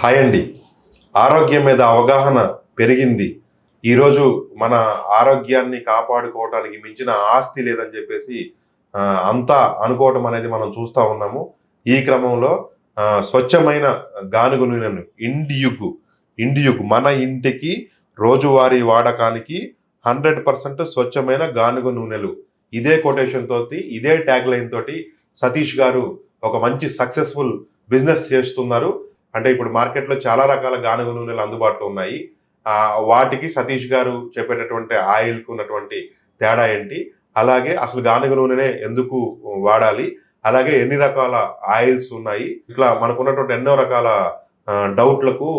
Hi అండి. ఆరోగ్యం మీద అవగాహన పెరిగింది. ఈరోజు మన ఆరోగ్యాన్ని కాపాడుకోవటానికి మించిన ఆస్తి లేదని చెప్పేసి అంతా అనుకోవటం అనేది మనం చూస్తూ ఉన్నాము. ఈ క్రమంలో స్వచ్ఛమైన గానుగ నూనెను ఇండియుగ్ మన ఇంటికి రోజువారీ వాడకానికి 100% స్వచ్ఛమైన గానుగ నూనెలు. ఇదే కొటేషన్ తోటి, ఇదే ట్యాగ్ లైన్ తోటి సతీష్ గారు ఒక మంచి సక్సెస్ఫుల్ బిజినెస్ చేస్తున్నారు. అంటే ఇప్పుడు మార్కెట్లో చాలా రకాల గానుగ నూనెలు అందుబాటులో ఉన్నాయి. వాటికి సతీష్ గారు చెప్పేటటువంటి ఆయిల్కి ఉన్నటువంటి తేడా ఏంటి, అలాగే అసలు గానుగ నూనెనే ఎందుకు వాడాలి, అలాగే ఎన్ని రకాల ఆయిల్స్ ఉన్నాయి, ఇట్లా మనకున్నటువంటి ఎన్నో రకాల డౌట్లకు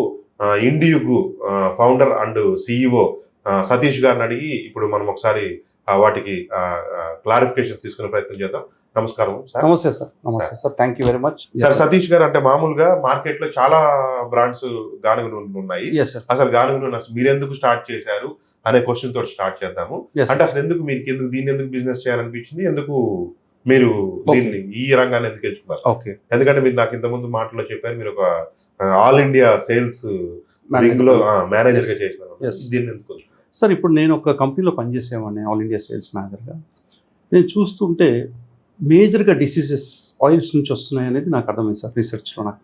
ఇండియుగ్ ఫౌండర్ అండ్ సిఇఓ సతీష్ గారిని అడిగి ఇప్పుడు మనం ఒకసారి వాటికి క్లారిఫికేషన్స్ తీసుకునే ప్రయత్నం చేద్దాం. నమస్కారం సార్. నమస్తే సార్. నమస్తే sir. Thank you very much sir. Satish గారు, అంటే మామూలుగా మార్కెట్ లో చాలా బ్రాండ్స్ గానుగ నూనెలు ఉన్నాయి. అసలు గానుగ నూనె మీరు ఎందుకు స్టార్ట్ చేశారు అనే క్వశ్చన్ తోటి స్టార్ట్ చేద్దాము. అంటే అసలు ఎందుకు మీరు దీన్ని ఎందుకు బిజినెస్ చేయాలనిపించింది, ఎందుకు మీరు దీన్ని ఈ రంగాన్ని ఎందుకు ఎంచుకున్నారు? ఎందుకంటే మీరు నాకు ఇంతకుముందు మాటలో చెప్పారు మీరు ఒక ఆల్ ఇండియా సేల్స్ వింగ్ లో మేనేజర్ గా చేసినారు. దీన్ని ఎందుకు సార్? ఇప్పుడు నేను ఒక కంపెనీలో పనిచేసేవాడిని, ఆల్ ఇండియా సేల్స్ మేనేజర్గా. నేను చూస్తుంటే మేజర్గా డిసీజెస్ ఆయిల్స్ నుంచి వస్తున్నాయి అనేది నాకు అర్థమైంది సార్, రీసెర్చ్లో నాకు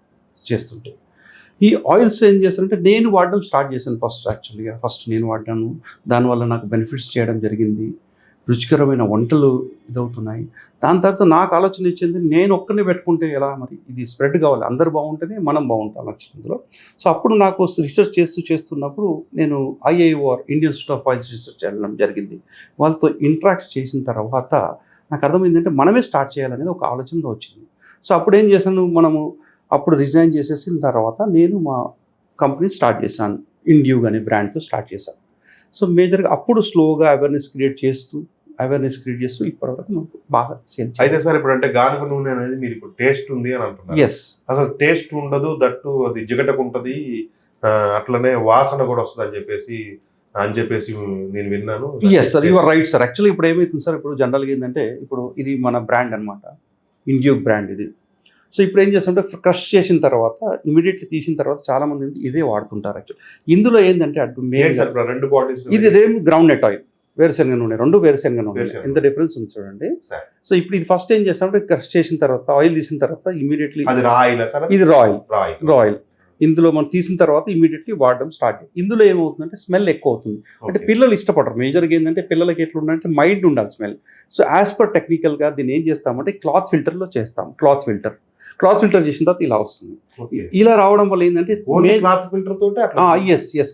చేస్తుంటే. ఈ ఆయిల్స్ ఏం చేస్తారంటే నేను వాడడం స్టార్ట్ చేశాను ఫస్ట్ నేను వాడ్డాను. దానివల్ల నాకు బెనిఫిట్స్ చేయడం జరిగింది. రుచికరమైన వంటలు ఇదవుతున్నాయి. దాని తర్వాత నాకు ఆలోచన ఇచ్చింది, నేను ఒక్కనే పెట్టుకుంటే ఎలా, మరి ఇది స్ప్రెడ్ కావాలి, అందరు బాగుంటేనే మనం బాగుంటాం లక్ష్యంలో. సో అప్పుడు నాకు రీసెర్చ్ చేస్తున్నప్పుడు నేను IIOR Indian institute of oils research వెళ్ళడం జరిగింది. వాళ్ళతో ఇంటరాక్ట్ చేసిన తర్వాత నాకు అర్థమైందంటే మనమే స్టార్ట్ చేయాలనేది ఒక ఆలోచనలో వచ్చింది. సో అప్పుడు ఏం చేశాను, అప్పుడు రిజైన్ చేసేసిన తర్వాత నేను మా కంపెనీ స్టార్ట్ చేశాను. ఇండియుగ్ అనే బ్రాండ్తో స్టార్ట్ చేశాను. సో మేజర్గా అప్పుడు స్లోగా అవేర్నెస్ క్రియేట్ చేస్తూ ఇప్పటివరకు నాకు బాగా సేల్. అయితే సార్, ఇప్పుడు అంటే గానుగ నూనె అనేది మీరు ఇప్పుడు టేస్ట్ ఉంది అని అంటున్నారు. ఎస్. అసలు టేస్ట్ ఉండదు, దట్టు అది జిగటకుంటది, అట్లనే వాసన కూడా వస్తుంది అని చెప్పేసి నేను విన్నాను. Yes sir, your right sir. Actually ఇప్పుడు ఏమవుతుంది సార్, ఇప్పుడు జనరల్గా ఏంటంటే ఇప్పుడు ఇది మన బ్రాండ్ అనమాట, ఇండియుగ్ బ్రాండ్ ఇది. సో ఇప్పుడు ఏం చేస్తుంటే క్రష్ చేసిన తర్వాత ఇమీడియట్లీ తీసిన తర్వాత చాలా మంది ఇదే వాడుతుంటారు. యాక్చువల్లీ ఇందులో ఏంటంటే రెండు బాటిల్స్, ఇది గ్రౌండ్ నట్ ఆయిల్, వేరుశనగ నూనె, రెండు వేరుశనగ నూనె, ఎంత డిఫరెన్స్ ఉంది చూడండి. సో ఇప్పుడు ఇది ఫస్ట్ ఏం చేస్తామంటే క్రష్ చేసిన తర్వాత ఆయిల్ తీసిన తర్వాత ఇమీడియట్లీ ఇది రా ఆయిల్ ఇందులో మనం తీసిన తర్వాత ఇమీడియట్లీ వాడడం స్టార్ట్. ఇందులో ఏమవుతుందంటే స్మెల్ ఎక్కువ అవుతుంది. అంటే పిల్లలు ఇష్టపడరు. మేజర్గా ఏంటంటే పిల్లలకి ఎట్లా ఉండాలంటే మైల్డ్ ఉండాలి స్మెల్. సో యాజ్ పర్ టెక్నికల్గా దీన్ని ఏం చేస్తామంటే క్లాత్ ఫిల్టర్లో చేస్తాం. క్లాత్ ఫిల్టర్ చేసిన తర్వాత ఇలా వస్తుంది. ఇలా రావడం వల్ల ఏంటంటే క్లాత్ ఫిల్టర్ తోటి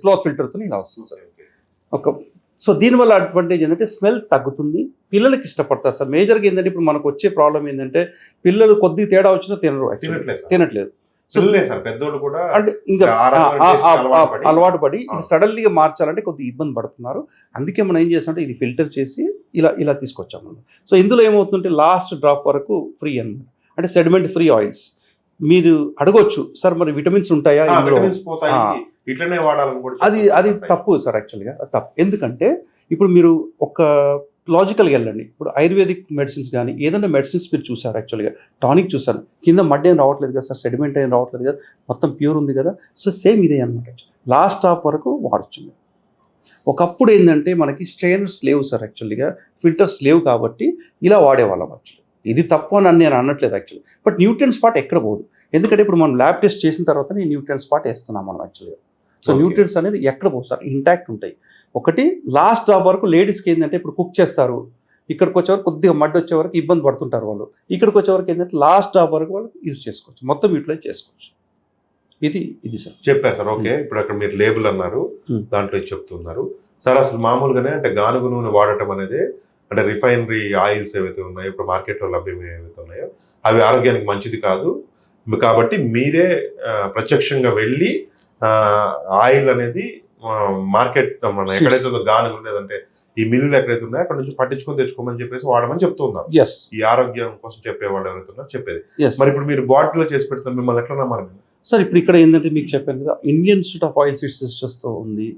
క్లాత్ ఫిల్టర్తో ఇలా వస్తుంది సార్. సో దీనివల్ల అడ్వాంటేజ్ ఏంటంటే స్మెల్ తగ్గుతుంది, పిల్లలకి ఇష్టపడతారు సార్. మేజర్గా ఏంటంటే ఇప్పుడు మనకు వచ్చే ప్రాబ్లం ఏంటంటే పిల్లలు కొద్దిగా తేడా వచ్చినా తినట్లేదు. పెద్దోళ్ళు కూడా అంటే ఇంకా అలవాటు పడి ఇది సడన్లీగా మార్చాలంటే కొద్దిగా ఇబ్బంది పడుతున్నారు. అందుకే మనం ఏం చేస్తామంటే ఇది ఫిల్టర్ చేసి ఇలా తీసుకొచ్చాము. సో ఇందులో ఏమవుతుందంటే లాస్ట్ డ్రాప్ వరకు ఫ్రీ అన్నమాట, అంటే సెడిమెంట్ ఫ్రీ ఆయిల్స్. మీరు అడగొచ్చు సార్, మరి విటమిన్స్ ఉంటాయా ఇందులో? అది తప్పు సార్, యాక్చువల్గా తప్పు. ఎందుకంటే ఇప్పుడు మీరు ఒక లాజికల్గా వెళ్ళండి. ఇప్పుడు ఆయుర్వేదిక్ మెడిసిన్స్ కానీ ఏదైనా మెడిసిన్స్ మీరు చూసారు, యాక్చువల్గా టానిక్ చూసారు, కింద మడ్ ఏం రావట్లేదు కదా సార్, సెడిమెంట్ ఏం రావట్లేదు కదా, మొత్తం ప్యూర్ ఉంది కదా. సో సేమ్ ఇదే అనమాట, లాస్ట్ డ్రాప్ వరకు వాడచ్చు. ఒకప్పుడు ఏంటంటే మనకి స్ట్రెయినర్స్ లేవు సార్, యాక్చువల్గా ఫిల్టర్స్ లేవు కాబట్టి ఇలా వాడేవాళ్ళం. యాక్చువల్లీ ఇది తప్పు అని నేను అనట్లేదు యాక్చువల్లీ, బట్ న్యూట్రియన్ స్పాట్ ఎక్కడ పోదు. ఎందుకంటే ఇప్పుడు మనం ల్యాబ్ టెస్ట్ చేసిన తర్వాత నేను న్యూట్రియన్ స్పాట్ వేస్తున్నాం మనం యాక్చువల్గా. సో న్యూట్రియన్స్ అనేది ఎక్కడ పోదు సార్, ఇంటాక్ట్ ఉంటాయి. ఒకటి లాస్ట్ డ్రాప్ వరకు లేడీస్కి ఏంటంటే ఇప్పుడు కుక్ చేస్తారు, ఇక్కడికి వచ్చేవరకు కొద్దిగా మడ్ వచ్చే వరకు ఇబ్బంది పడుతుంటారు వాళ్ళు. ఇక్కడికి వచ్చేవరకు ఏంటంటే లాస్ట్ డ్రాప్ వరకు వాళ్ళు యూజ్ చేసుకోవచ్చు, మొత్తం యూటిలైజ్ చేసుకోవచ్చు. ఇది సార్ చెప్పారు సార్. ఓకే, ఇప్పుడు అక్కడ మీరు లేబుల్ అన్నారు, దాంట్లో చెప్తున్నారు సార్. అసలు మామూలుగానే అంటే గానుగ నూనె వాడటం అనేది అంటే రిఫైనరీ ఆయిల్స్ ఏవైతే ఉన్నాయో ఇప్పుడు మార్కెట్లో లభ్యం ఏవైతే ఉన్నాయో అవి ఆరోగ్యానికి మంచిది కాదు కాబట్టి మీరే ప్రత్యక్షంగా వెళ్ళి ఆయిల్ అనేది మార్కెట్ మన ఎక్కడైతే గానుగ లేదంటే ఈ మిల్లులు ఎక్కడైతే ఉన్నాయో అక్కడ నుంచి పట్టించుకొని తెచ్చుకోమని చెప్పేసి వాడమని చెప్తున్నారు. ఈ ఆరోగ్యం కోసం చెప్పేవాళ్ళు ఎవరైతే ఉన్నారో చెప్పేది. మరి ఇప్పుడు మీరు బాటిల్లో చేసి పెడతారు, మిమ్మల్ని ఎట్లా నమ్మాలి సార్? ఇప్పుడు ఇక్కడ ఏంటంటే మీకు చెప్పాను కదా, ఇండియన్ ఇన్స్టిట్యూట్ ఆఫ్ ఆయిల్స్ రీసెర్చెస్తో ఉంది.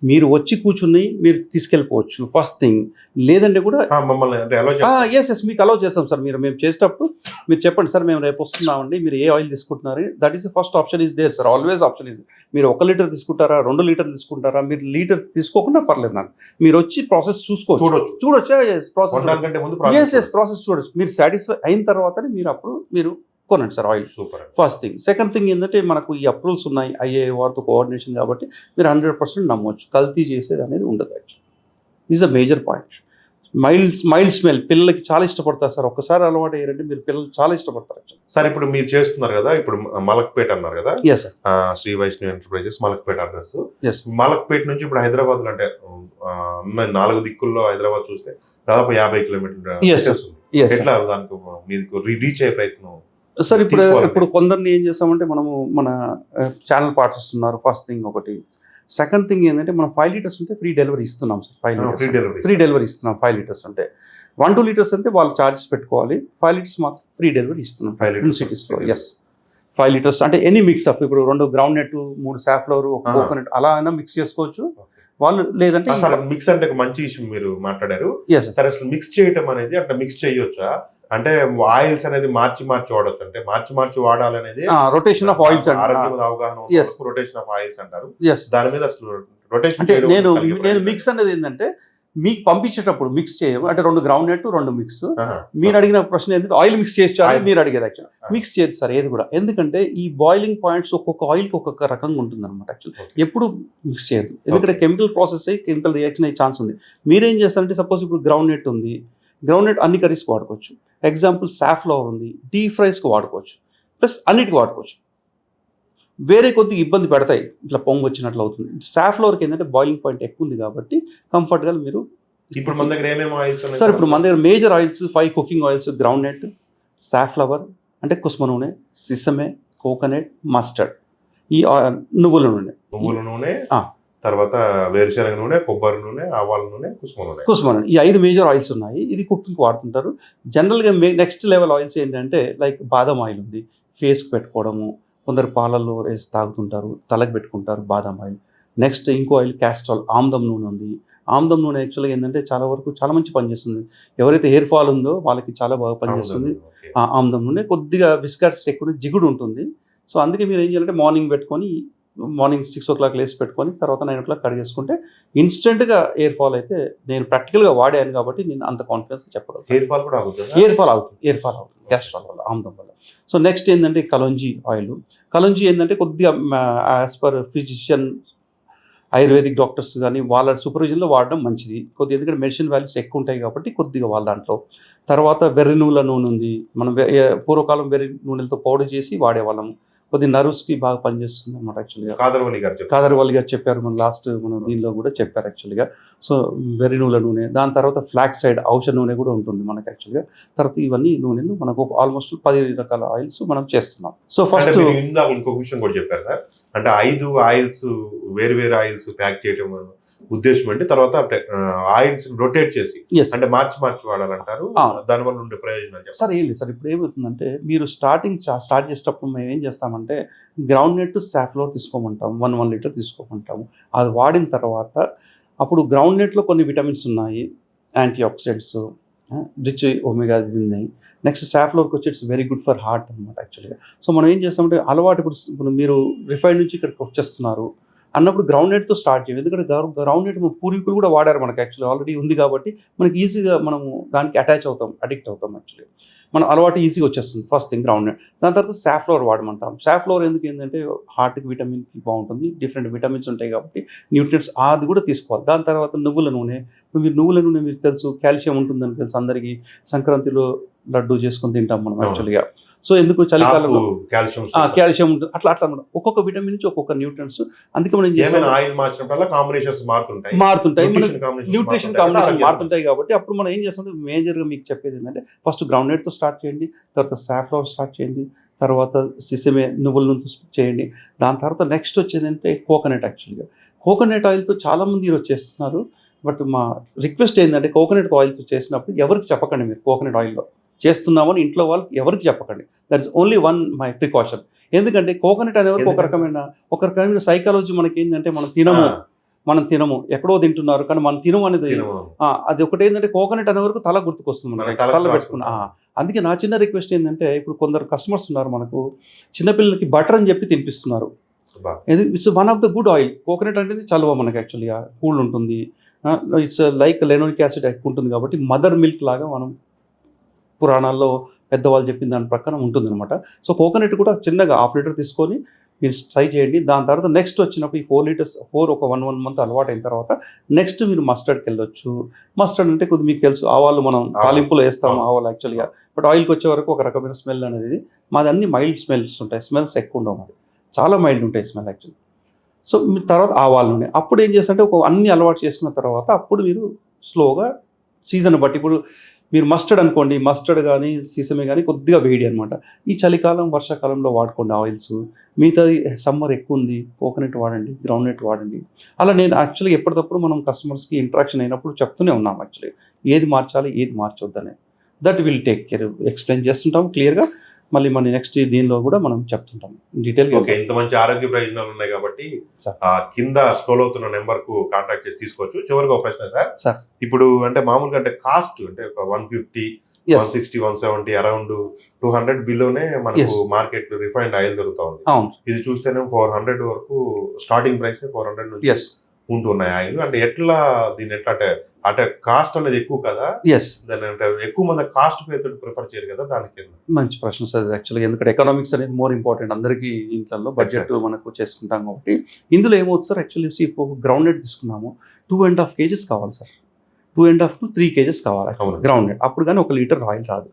మీరు వచ్చి కూర్చుని మీరు తీసుకెళ్ళిపోవచ్చు ఫస్ట్ థింగ్. లేదంటే కూడా మమ్మల్ని అంటే ఎలా ఎస్ మీకు అలౌ చేస్తాం సార్. మేము చేసేటప్పుడు మీరు చెప్పండి సార్ మేము రేపు వస్తున్నామండి, మీరు ఏ ఆయిల్ తీసుకుంటున్నారు, that is the first option is there sir, always option is. మీరు 1 లీటర్ తీసుకుంటారా 2 లీటర్ తీసుకుంటారా, మీరు లీటర్ తీసుకోకుండా పర్లేదు నాకు, మీరు వచ్చి ప్రాసెస్ చూడొచ్చు ప్రాసెస్ చూడొచ్చు. మీరు సాటిస్ఫై అయిన తర్వాతనే మీరు అప్పుడు మీరు కొనండి sir oil. Super. First thing. Second thing ఏంటంటే మనకు ఈ అప్రూవల్స్ ఉన్నాయి ఐఏఏ వారితో కోఆర్డినేషన్ కాబట్టి మీరు 100% నమ్మవచ్చు, కల్తీ చేసేది అనేది ఉండదు. Actually is a major point. Mild smell పిల్లలకి చాలా ఇష్టపడతారు సార్. ఒక్కసారి అలవాటు అయ్యారంటే మీరు పిల్లలు చాలా ఇష్టపడతారు యాక్చువల్లీ. సార్ ఇప్పుడు మీరు చేస్తున్నారు కదా, ఇప్పుడు మలక్పేట అన్నారు కదా, yes sir, Sri Vaishnavi enterprises Malakpet address. Yes Malakpet నుంచి ఇప్పుడు హైదరాబాద్ లో అంటే ఉన్న 4 దిక్కుల్లో హైదరాబాద్ చూస్తే దాదాపు 50 కిలోమీటర్ల డిస్టెన్స్ ఉంది. ఎట్లా దానికి మీకు రీచ్ అయ్యే ప్రయత్నం సార్? ఇప్పుడు కొందరిని ఏం చేస్తామంటే మనము మన ఛానల్ పార్ట్నర్స్ ఉన్నారు ఫస్ట్ థింగ్ ఒకటి. సెకండ్ థింగ్ ఏంటంటే మనం 5 లీటర్స్ ఉంటే ఫ్రీ డెలివరీ ఇస్తున్నాం సార్. 5 లీటర్స్ ఫ్రీ డెలివరీ ఇస్తున్నాం. 5 లీటర్స్ ఉంటే 1-2 లీటర్స్ అంటే వాళ్ళు ఛార్జెస్ పెట్టుకోవాలి. 5 లీటర్స్ మాత్రం ఫ్రీ డెలివరీ ఇస్తున్నాం 2 సిటీస్లో. ఎస్ 5 లీటర్స్ అంటే ఎనీ మిక్స్ అప్, ఇప్పుడు 2 గ్రౌండ్ నెట్ 3 సాఫ్లవర్ 1 కోకోనట్ అలా అయినా మిక్స్ చేసుకోవచ్చు వాళ్ళు. లేదంటే మిక్స్ అంటే ఒక మంచి విషయం మీరు మాట్లాడారు. ఎస్ సరే, అసలు మిక్స్ చేయటం అనేది అట్లా మిక్స్ చేయొచ్చా అంటే ఆయిల్స్ అనేది మార్చి వాడొచ్చు, అంటే మార్చి వాడాలనేది రొటేషన్ ఆఫ్ ఆయిల్స్ ఆరోగ్యం మీద అవగాహన రొటేషన్ ఆఫ్ ఆయిల్స్ అంటారు. దాని మీద అసలు రొటేషన్ అంటే నేను మిక్స్ అనేది ఏంటంటే మీకు పంపించేటప్పుడు మిక్స్ చేయము, అంటే 2 గ్రౌండ్ నెట్ 2 మిక్స్. మీరు అడిగిన ప్రశ్న ఏంటంటే ఆయిల్ మిక్స్ చేయొచ్చు అని మీరు అడిగారు. యాక్చువల్ మిక్స్ చేయదు సార్ ఏది కూడా, ఎందుకంటే ఈ బాయిలింగ్ పాయింట్స్ ఒక్కొక్క ఆయిల్కి ఒక్కొక్క రకంగా ఉంటుంది అనమాట. యాక్చువల్ ఎప్పుడు మిక్స్ చేయదు, ఎందుకంటే కెమికల్ ప్రాసెస్ అయ్యి కెమికల్ రియాక్షన్ అయ్యే ఛాన్స్ ఉంది. మీరేం చేస్తారంటే సపోజ్ ఇప్పుడు గ్రౌండ్ నెట్ ఉంది, గ్రౌండ్ నెట్ అన్ని కర్రీస్కి వాడుకోవచ్చు. ఎగ్జాంపుల్ సాఫ్లవర్ ఉంది, డీప్ ఫ్రైస్కి వాడుకోవచ్చు, ప్లస్ అన్నిటికి వాడుకోవచ్చు. వేరే కొద్దిగా ఇబ్బంది పెడతాయి, ఇట్లా పొంగు వచ్చినట్లు అవుతుంది. సాఫ్లవర్కి ఏంటంటే బాయిలింగ్ పాయింట్ ఎక్కువ ఉంది కాబట్టి కంఫర్ట్గా మీరు. ఇప్పుడు మన దగ్గర ఏమేమి ఆయిల్స్ సార్? ఇప్పుడు మన దగ్గర major oils 5 cooking oils: ground net, safflower అంటే కుస్మ నూనె, సిసమే, కోకోనట్, మస్టర్డ్. ఈ నువ్వుల నూనె, తర్వాత వేరుశనగ నూనె, కొబ్బరి నూనె, ఆవాల నూనె, కుస్మ నూనె, ఈ 5 మేజర్ ఆయిల్స్ ఉన్నాయి. ఇది కుకింగ్ వాడుతుంటారు. జనరల్గా నెక్స్ట్ లెవెల్ ఆయిల్స్ ఏంటంటే లైక్ బాదం ఆయిల్ ఉంది, ఫేస్కి పెట్టుకోవడము, కొందరు పాలల్లో వేసి తాగుతుంటారు, తలకు పెట్టుకుంటారు బాదం ఆయిల్. నెక్స్ట్ ఇంకో ఆయిల్ క్యాస్ట్రాల్, ఆమ్దం నూనె ఉంది. ఆమ్దం నూనె యాక్చువల్గా ఏంటంటే చాలా వరకు చాలా మంచి పనిచేస్తుంది. ఎవరైతే హెయిర్ ఫాల్ ఉందో వాళ్ళకి చాలా బాగా పనిచేస్తుంది ఆమ్దం నూనె. కొద్దిగా విస్కర్స్ ఎక్కువ జిగుడు ఉంటుంది. సో అందుకే మీరు ఏం చేయాలంటే మార్నింగ్ 6 o'clock లేసి పెట్టుకొని తర్వాత 9 o'clock కడిగేసుకుంటే ఇన్స్టెంట్గా హెయిర్ ఫాల్ అయితే నేను ప్రాక్టికల్గా వాడాను కాబట్టి నేను అంత కాన్ఫిడెన్స్గా చెప్పగలను. హెయిర్ ఫాల్ కూడా అవుతుంది. హెయిర్ ఫాల్ అవుతుంది క్యాస్ట్రాల్ వల్ల, ఆమ్దం వల్ల. సో నెక్స్ట్ ఏంటంటే కలోంజీ ఆయిల్. కలోంజీ ఏంటంటే కొద్దిగా as per physician ayurvedic doctors కానీ వాళ్ళ సూపర్విజన్లో వాడడం మంచిది కొద్దిగా, ఎందుకంటే మెడిసిన్ వాల్యూస్ ఎక్కువ ఉంటాయి కాబట్టి కొద్దిగా వాళ్ళ దాంట్లో. తర్వాత వెర్రి నూనె ఉంది. మనం పూర్వకాలం వెర్రి నూనెలతో పౌడర్ చేసి వాడేవాళ్ళము. కొద్ది నర్వ్స్కి బాగా పనిచేస్తుంది అనమాట. యాక్చువల్గా కాదర్వల్లి గారు చెప్పారు, మన దీనిలో కూడా చెప్పారు యాక్చువల్గా. సో వెర్రి నూనె, దాని తర్వాత ఫ్లాక్ సైడ్ ఔషధ నూనె కూడా ఉంటుంది మనకి యాక్చువల్గా. తర్వాత ఇవన్నీ నూనెలు మనకు ఆల్మోస్ట్ 10 రకాల ఆయిల్స్ మనం చేస్తున్నాం. సో ఫస్ట్ ఇంకొక విషయం కూడా చెప్పారు సార్, అంటే 5 ఆయిల్స్ వేరు ఆయిల్స్ ప్యాక్ చేయడం ఉద్దేశం అంటే తర్వాత ఆయిల్స్ రొటేట్ చేసి అంటే మార్చి వాడాలంటారు. దానివల్ల ఉండే ప్రయోజనాలు సార్ ఏం లేదు సార్. ఇప్పుడు ఏమవుతుందంటే మీరు స్టార్ట్ చేసేటప్పుడు మేము ఏం చేస్తామంటే గ్రౌండ్ నెట్ సాఫ్లవర్ తీసుకోమంటాము, 1 లీటర్ తీసుకోమంటాము. అది వాడిన తర్వాత అప్పుడు గ్రౌండ్ నెట్లో కొన్ని విటమిన్స్ ఉన్నాయి, యాంటీ ఆక్సిడెంట్స్, రిచ్ ఒమేగా ఉన్నాయి. నెక్స్ట్ సాఫ్లవర్కి వచ్చి it's very good for heart అనమాట యాక్చువల్గా. సో మనం ఏం చేస్తామంటే అలవాటు ఇప్పుడు మీరు రిఫైన్ నుంచి ఇక్కడికి వచ్చేస్తున్నారు అన్నప్పుడు గ్రౌండ్ నెట్తో స్టార్ట్ చేయాలి. ఎందుకంటే గ్రౌండ్ నెట్ పూర్వీకులు కూడా వాడారు మనకి, యాక్చువల్లీ ఆల్రెడీ ఉంది కాబట్టి మనకి ఈజీగా మనము దానికి అడిక్ట్ అవుతాం యాక్చువల్లీ. మన అలవాటు ఈజీగా వచ్చేస్తుంది ఫస్ట్ థింగ్ గ్రౌండ్ నెట్. దాని తర్వాత సాఫ్లవర్ వాడమంటాం. సాఫ్లవర్ ఎందుకు ఏంటంటే హార్ట్కి విటమిన్కి బాగుంటుంది, డిఫరెంట్ విటమిన్స్ ఉంటాయి కాబట్టి న్యూట్రియంట్స్ అది కూడా తీసుకోవాలి. దాని తర్వాత నువ్వుల నూనె. నువ్వుల నూనె మీకు తెలుసు కాల్షియం ఉంటుందని తెలుసు అందరికీ. సంక్రాంతిలో లడ్డు చేసుకొని తింటాం మనం యాక్చువల్గా. సో ఎందుకు చలికాలంలో కాల్షియం ఉంటుంది, అట్లా ఒక్కొక్క విటమిన్ నుంచి ఒక్కొక్క న్యూట్రియంట్స్. అందుకే మనం మారుతుంటాయి, న్యూట్రిషన్ కాంబినేషన్ మారుతుంటాయి కాబట్టి అప్పుడు మనం ఏం చేస్తామంటే మేజర్గా మీకు చెప్పేది ఏంటంటే ఫస్ట్ గ్రౌండ్ నెట్తో స్టార్ట్ చేయండి, తర్వాత సాఫ్లవర్ స్టార్ట్ చేయండి, తర్వాత సిసమే నువ్వుల నూనె చేయండి. దాని తర్వాత నెక్స్ట్ వచ్చేదంటే కోకోనట్. యాక్చువల్గా కోకోనట్ ఆయిల్తో చాలామంది ఈరోజు చేస్తున్నారు. బట్ మా రిక్వెస్ట్ ఏంటంటే కోకోనట్ ఆయిల్తో చేసినప్పుడు ఎవరికి చెప్పకండి, మీరు కోకోనట్ ఆయిల్లో చేస్తున్నామని ఇంట్లో వాళ్ళకి ఎవరికి చెప్పకండి. That is only one my precaution. ఎందుకంటే కోకోనట్ అనేది ఒక రకమైన సైకాలజీ మనకి ఏంటంటే మనం తినము, మనం తినము, ఎక్కడో తింటున్నారు కానీ మనం తినము అనేది అది ఒకటి ఏంటంటే కోకోనట్ అనే వరకు తల గుర్తుకొస్తుంది మనకి, తల పెట్టుకున్నా. అందుకే నా చిన్న రిక్వెస్ట్ ఏంటంటే ఇప్పుడు కొందరు కస్టమర్స్ ఉన్నారు మనకు, చిన్నపిల్లలకి బటర్ అని చెప్పి తినిపిస్తున్నారు. It's one of the good oil. Coconut అనేది చలువ మనకి యాక్చువల్గా, కూల్ ఉంటుంది, ఇట్స్ లైక్ లెనోనిక్ యాసిడ్ ఎక్కువ ఉంటుంది కాబట్టి మదర్ మిల్క్ లాగా మనం పురాణాల్లో పెద్దవాళ్ళు చెప్పిన దాని ప్రకారం ఉంటుంది అనమాట. సో కోకోనట్ కూడా చిన్నగా 1/2 లీటర్ తీసుకొని మీరు ట్రై చేయండి. దాని తర్వాత నెక్స్ట్ వచ్చినప్పుడు ఈ 4 లీటర్స్ ఒక 1 మంత్ అలవాటు అయిన తర్వాత నెక్స్ట్ మీరు మస్టర్డ్కి వెళ్ళొచ్చు. మస్టర్డ్ అంటే కొద్దిగా మీకు తెలుసు, ఆవాలు మనం తాలింపులో వేస్తాము ఆవాలు యాక్చువల్గా, బట్ ఆయిల్కి వచ్చే వరకు ఒక రకమైన స్మెల్ అనేది, మాది అన్ని మైల్డ్ స్మెల్స్ ఉంటాయి, స్మెల్స్ ఎక్కువ ఉండవు, మాది చాలా మైల్డ్ ఉంటాయి స్మెల్ యాక్చువల్లీ. సో మీ తర్వాత ఆవాల నూనె, అప్పుడు ఏం చేస్తుంటే అన్ని అలవాటు చేసుకున్న తర్వాత అప్పుడు మీరు స్లోగా సీజన్ బట్టి, ఇప్పుడు మీరు మస్టర్డ్ అనుకోండి, మస్టర్డ్ కానీ సీసమే కానీ కొద్దిగా వేడి అనమాట. ఈ చలికాలం వర్షాకాలంలో వాడుకోండి ఆయిల్స్. మిగతాది సమ్మర్ ఎక్కువ ఉంది, కోకోనట్ వాడండి, గ్రౌండ్నట్ వాడండి. అలా నేను యాక్చువల్గా ఎప్పటికప్పుడు మనం కస్టమర్స్కి ఇంట్రాక్షన్ అయినప్పుడు చెప్తూనే ఉన్నాం యాక్చువల్లీ, ఏది మార్చాలి ఏది మార్చొద్దనే. That will take care, explain చేస్తుంటాం క్లియర్గా. మళ్ళీ మన నెక్స్ట్ దీనిలో కూడా మనం చెప్తుంటాం డీటెయిల్గా. ఓకే, ఇంత మంచి ఆరోగ్య ప్రయోజనాలు ఉన్నాయి కాబట్టి కింద స్క్రోల్ అవుతున్న నెంబర్ కు కాంటాక్ట్ చేసి తీసుకోవచ్చు. చివరికి ఒక ప్రశ్న సార్, ఇప్పుడు అంటే మామూలుగా అంటే కాస్ట్ అంటే ఒక 150, 160, 170 అరౌండ్ 200 బిలోనే మనకు మార్కెట్ రిఫైన్డ్ ఆయిల్ దొరుకుతా ఉంది. ఇది చూస్తేనే 400 వరకు స్టార్టింగ్ ప్రైస్ 400 నుంచి ఉంటున్నాయి ఆయిల్. అంటే ఎట్లా దీన్ని ఎట్లా అంటే కాస్ట్ అనేది ఎక్కువ కదా, దాన్ని అంటే ఎక్కువ మంది కాస్ట్ ప్రిఫర్ చేయరు కదా, దానికి మంచి ప్రశ్న సార్ యాక్చువల్గా. ఎందుకంటే ఎకనామిక్స్ అనేది మోర్ ఇంపార్టెంట్ అందరికీ, ఇంట్లో బడ్జెట్ మనకు చేసుకుంటాం కాబట్టి. ఇందులో ఏమవుతుంది సార్ యాక్చువల్లీ, ఇప్పుడు గ్రౌండ్నట్ తీసుకున్నాము, 2.5 kgs కావాలి సార్, 2.5 to 3 kgs కావాలి గ్రౌండ్నట్, అప్పుడు కానీ 1 లీటర్ ఆయిల్ రాదు.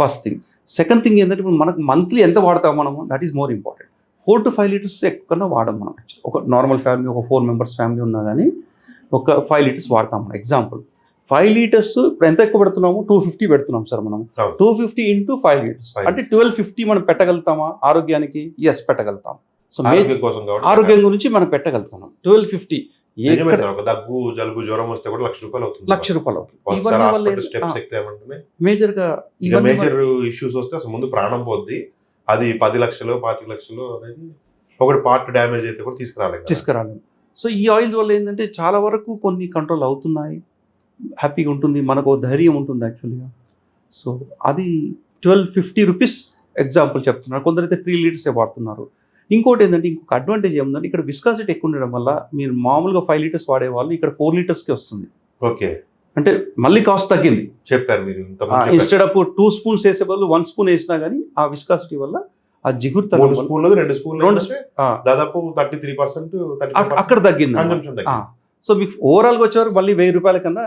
First thing. సెకండ్ థింగ్ ఏంటంటే ఇప్పుడు మనకు మంత్లీ ఎంత వాడతాం మనము, that is more important. 4 to 5 litres ఎక్కువన్నా వాడడం మనం. ఒక నార్మల్ ఫ్యామిలీ, ఒక 4 మెంబర్స్ ఫ్యామిలీ ఉన్నా కానీ ఒక 5 లీటర్స్ వాడతాం మనం. ఎగ్జాంపుల్ 5 లీటర్స్ ఇప్పుడు ఎంత ఎక్కువ పెడుతున్నాము, 250 పెడుతున్నాం సార్ మనం. 250 into 5 లీటర్స్ అంటే 1250 మనం పెట్టగలుగుతామా ఆరోగ్యానికి? ఎస్, పెట్టగలుగుతాం. సో ఆరోగ్యం గురించి మనం పెట్టగలుగుతున్నాం 1250. దగ్గు జలుబు జ్వరం వస్తే కూడా ₹1,00,000 అవుతుంది. మేజర్ ఇష్యూస్ వస్తే అసలు ముందు ప్రాణం పోద్ది. అది 10 లక్షలు 25 లక్షలు అనేది ఒకటి పార్ట్ డ్యామేజ్ అయితే కూడా తీసుకురాలేదు. సో ఈ ఆయిల్ వల్ల ఏంటంటే చాలా వరకు కొన్ని కంట్రోల్ అవుతున్నాయి, హ్యాపీగా ఉంటుంది, మనకు ధైర్యం ఉంటుంది యాక్చువల్గా. సో అది 1250 రూపీస్ ఎగ్జాంపుల్ చెప్తున్నారు. కొందరైతే 3 లీటర్సే వాడుతున్నారు. ఇంకోటి ఏంటంటే ఇంకొక అడ్వాంటేజ్ ఏముందంటే ఇక్కడ విస్కాసిటీ ఎక్కువ ఉండడం వల్ల మీరు మామూలుగా 5 లీటర్స్ వాడేవాళ్ళు ఇక్కడ 4 లీటర్స్కి వస్తుంది. ఓకే, అంటే మళ్ళీ కాస్ట్ తగ్గింది చెప్పారు మీరు. ఇన్స్టెడ్ ఆఫ్ 2 స్పూన్స్ వేసే బదులు 1 స్పూన్ వేసినా కానీ ఆ విస్కాసిటీ వల్ల ఆ జిగురు 2 స్పూన్లు దాదాపు 33% అక్కడ తగ్గింది. సో మీకు ఓవరాల్గా వచ్చేవారు మళ్ళీ ₹1000 కన్నా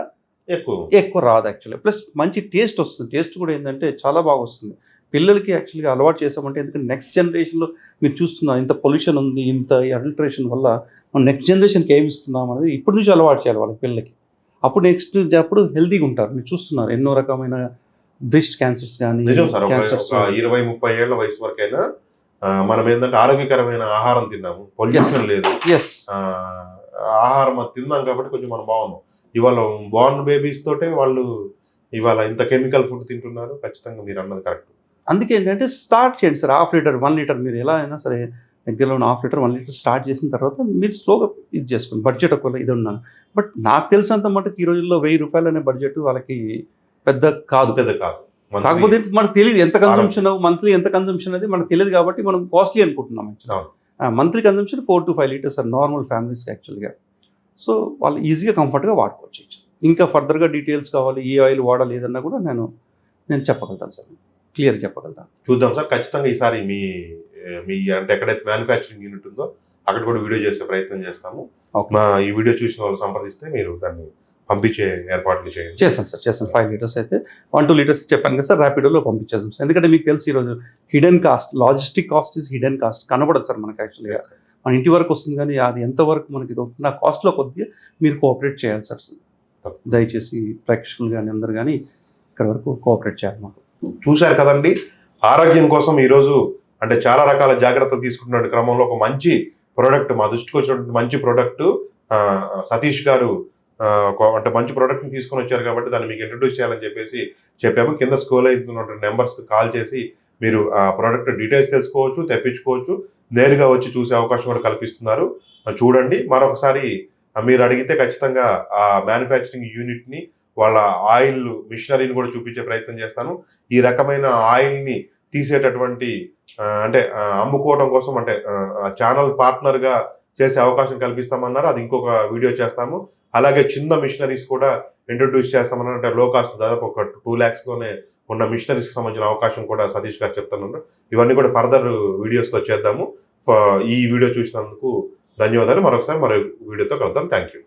ఎక్కువ రాదు యాక్చువల్లీ. ప్లస్ మంచి టేస్ట్ వస్తుంది. టేస్ట్ కూడా ఏంటంటే చాలా బాగా వస్తుంది. పిల్లలకి యాక్చువల్గా అలవాటు చేసామంటే, ఎందుకంటే నెక్స్ట్ జనరేషన్లో మీరు చూస్తున్నారు ఇంత పొల్యూషన్ ఉంది, ఇంత అడల్టరేషన్ వల్ల మనం నెక్స్ట్ జనరేషన్కి ఏమి ఇస్తున్నాం అనేది ఇప్పటి నుంచి అలవాటు చేయాలి వాళ్ళకి, పిల్లలకి. అప్పుడు నెక్స్ట్ అప్పుడు హెల్తీగా ఉంటారు. మీరు చూస్తున్నారు ఎన్నో రకమైన బ్రెస్ట్ క్యాన్సర్స్ కానీ, 20-30 ఏళ్ల వయసు వరకైనా మనం ఏంటంటే ఆరోగ్యకరమైన ఆహారం తిన్నాము, పొల్యూషన్ లేదు, ఆహారం తిన్నాం కాబట్టి కొంచెం మనం బాగున్నాం. ఇవాళ బోర్న్ బేబీస్ తోటే వాళ్ళు ఇవాళ ఇంత కెమికల్ ఫుడ్ తింటున్నారు. ఖచ్చితంగా మీరు అన్నది కరెక్ట్. అందుకే ఏంటంటే స్టార్ట్ చేయండి సార్, 1/2 లీటర్ 1 లీటర్ మీరు ఎలా అయినా సరే దగ్గరలో 1/2 లీటర్ 1 లీటర్ స్టార్ట్ చేసిన తర్వాత మీరు స్లోగా ఇది చేసుకోండి. బడ్జెట్ ఒకవేళ ఇది ఉన్నాను, బట్ నాకు తెలిసినంత మటుకు ఈ రోజుల్లో ₹1000 అనే బడ్జెట్ వాళ్ళకి పెద్ద కాదు. కాకపోతే మనకు తెలియదు ఎంత కన్సంప్షన్, మంత్లీ ఎంత కన్సంప్షన్ అనేది మనకు తెలియదు కాబట్టి మనం కాస్ట్లీ అనుకుంటున్నాం. Monthly consumption 4 to 5 litres sir normal ఫ్యామిలీస్కి యాక్చువల్గా. సో వాళ్ళు ఈజీగా కంఫర్ట్గా వాడుకోవచ్చు. ఇంకా ఫర్దర్గా డీటెయిల్స్ కావాలి, ఏ ఆయిల్ వాడాలి ఏదన్నా కూడా నేను చెప్పగలుగుతాను సార్, క్లియర్ చెప్పగలుగుతాను. చూద్దాం సార్, ఖచ్చితంగా ఈసారి మీ అంటే ఎక్కడైతే మ్యానుఫ్యాక్చరింగ్ యూనిట్ ఉందో అక్కడ కూడా వీడియో చేసే ప్రయత్నం చేస్తాము. మా ఈ వీడియో చూసిన వాళ్ళు సంప్రదిస్తే మీరు దాన్ని పంపించే ఏర్పాట్లు చేయండి. చేస్తాను సార్, చేస్తాను. 5 లీటర్స్ అయితే 1-2 లీటర్స్ చెప్పాను కదా సార్, ర్యాపిడోలో పంపించేస్తాం సార్. ఎందుకంటే మీకు తెలుసు ఈరోజు hidden cost, logistic cost is hidden cost, కనబడదు సార్ మనకి యాక్చువల్గా. మన ఇంటి వరకు వస్తుంది కానీ అది ఎంతవరకు మనకి నా కాస్ట్లో కొద్దిగా మీరు కోఆపరేట్ చేయాలి సార్. దయచేసి ప్రేక్షకులు కానీ అందరు కానీ ఇక్కడ వరకు కోఆపరేట్ చేయాలి మాకు. చూశారు కదండి, ఆరోగ్యం కోసం ఈరోజు అంటే చాలా రకాల జాగ్రత్తలు తీసుకుంటున్న క్రమంలో ఒక మంచి ప్రోడక్ట్ మా దృష్టికి వచ్చినటువంటి మంచి ప్రోడక్ట్ సతీష్ గారు అంటే మంచి ప్రోడక్ట్ని తీసుకొని వచ్చారు కాబట్టి దాన్ని మీకు ఇంట్రడ్యూస్ చేయాలని చెప్పేసి చెప్పాము. కింద స్క్రోల్ అవుతున్న నెంబర్స్కి కాల్ చేసి మీరు ఆ ప్రోడక్ట్ డీటెయిల్స్ తెలుసుకోవచ్చు, తెప్పించుకోవచ్చు, నేరుగా వచ్చి చూసే అవకాశం కూడా కల్పిస్తున్నారు. చూడండి, మరొకసారి మీరు అడిగితే ఖచ్చితంగా ఆ మ్యానుఫ్యాక్చరింగ్ యూనిట్ని, వాళ్ళ ఆయిల్ మిషనరీని కూడా చూపించే ప్రయత్నం చేస్తాను. ఈ రకమైన ఆయిల్ని తీసేటటువంటి అంటే అమ్ముకోవడం కోసం అంటే ఛానల్ పార్ట్నర్గా చేసే అవకాశం కల్పిస్తామన్నారు. అది ఇంకొక వీడియో చేస్తాము. అలాగే చిన్న మిషనరీస్ కూడా ఇంట్రొడ్యూస్ చేస్తామన్నారు. అంటే లో కాస్ట్ దాదాపు ఒక 2 lakhsలోనే ఉన్న మిషనరీస్కి సంబంధించిన అవకాశం కూడా సతీష్ గారు చెప్తున్నారు. ఇవన్నీ కూడా ఫర్దర్ వీడియోస్తో చేద్దాము. ఈ వీడియో చూసినందుకు ధన్యవాదాలు. మరొకసారి మరో వీడియోతో కలుద్దాం. Thank you.